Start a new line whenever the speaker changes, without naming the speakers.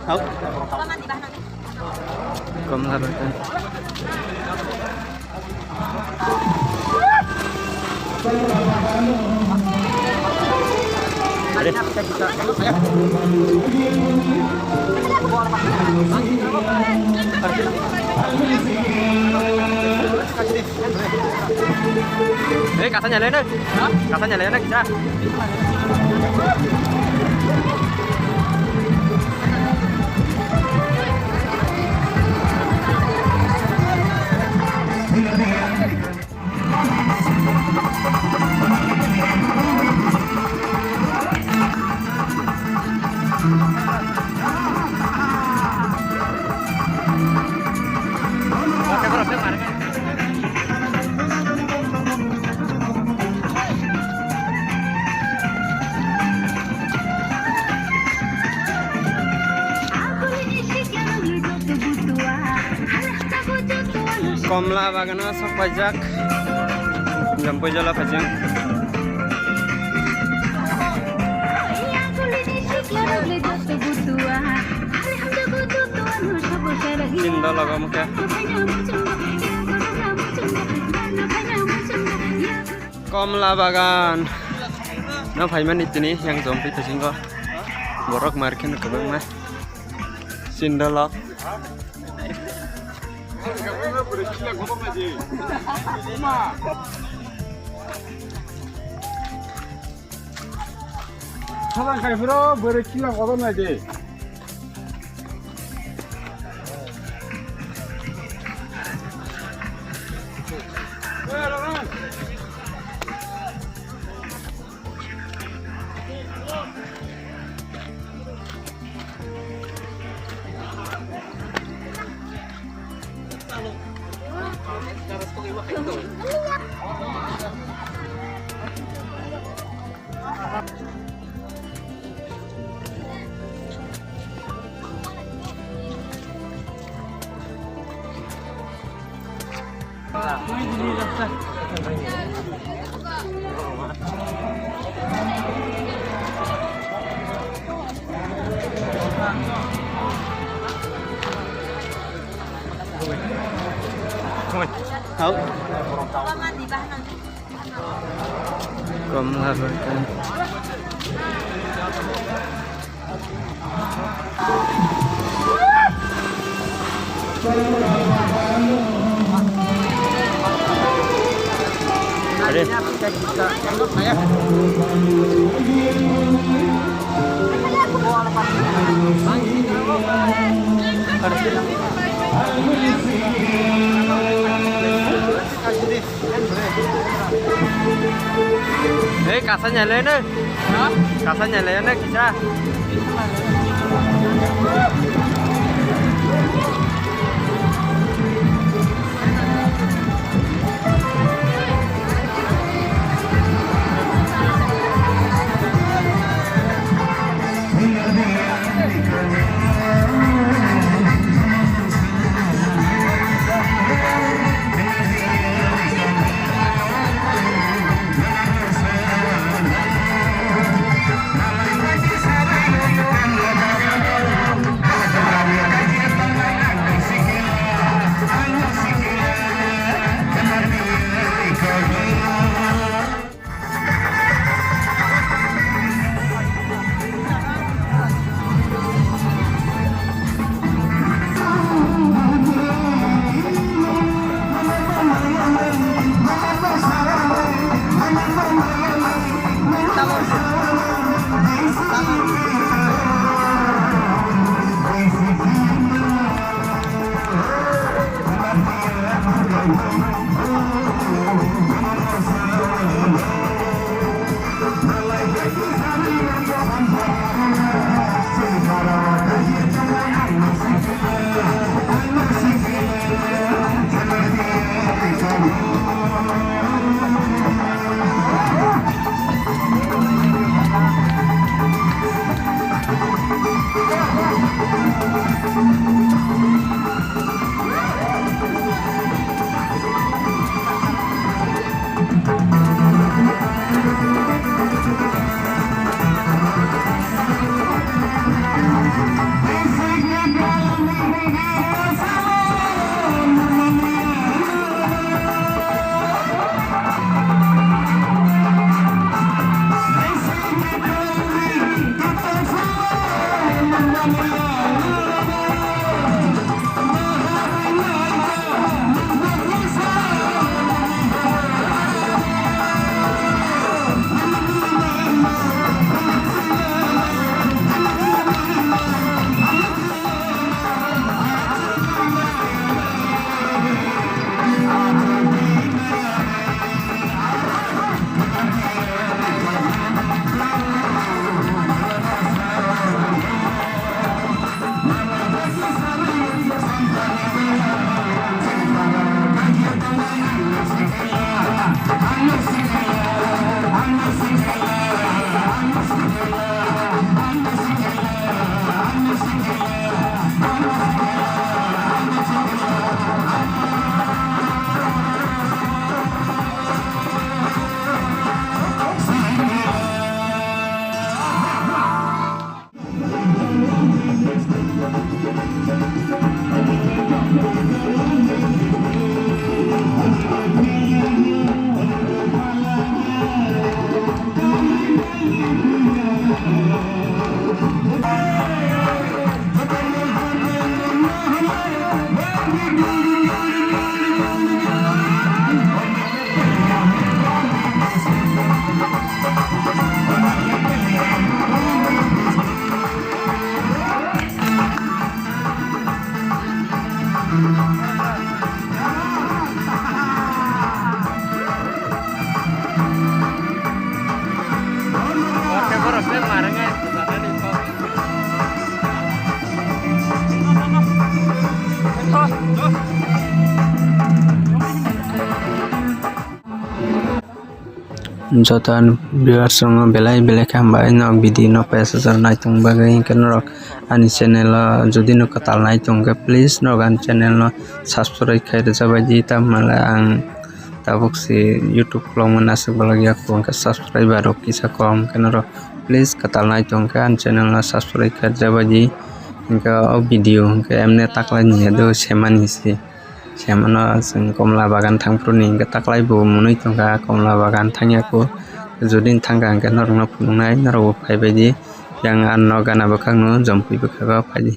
Hậu. Cầm ra rồi. Ada. Kasanya lên đây. Kasanya lên đây kita. Komla bagana sok pajak jampai jala pajang cinta laga muka Komla bagan na phaiman itini yang zombie pajing ko borok markin ke bang mah cinta lag
사장 가이브로 뭐를 키려고 얻어내지.
Hậu. Cầm ra rồi. Ada. Kasanya lên đây. Kasanya lên đây kita. Jotan viewers song belai hambai no video no passenger naitung bagai kenrok ani channel jodi no katal naitung ke please no gan channel no subscribe khai jabaji tamala ang tabuk si YouTube long nasuk balagi aku ke subscriber rok kisa kom kenrok please katal naitung ke an channel no subscribe khai jabaji ingka video ke emne takla ni do semani si Siamano sing komla bagan thangpruni ingka taklai bo munui tongka komla bagan thangyaku jodin thangka angka norong no phunungnai naro phaibaidi yang an no gana bakang no jompui bakaga phaidi.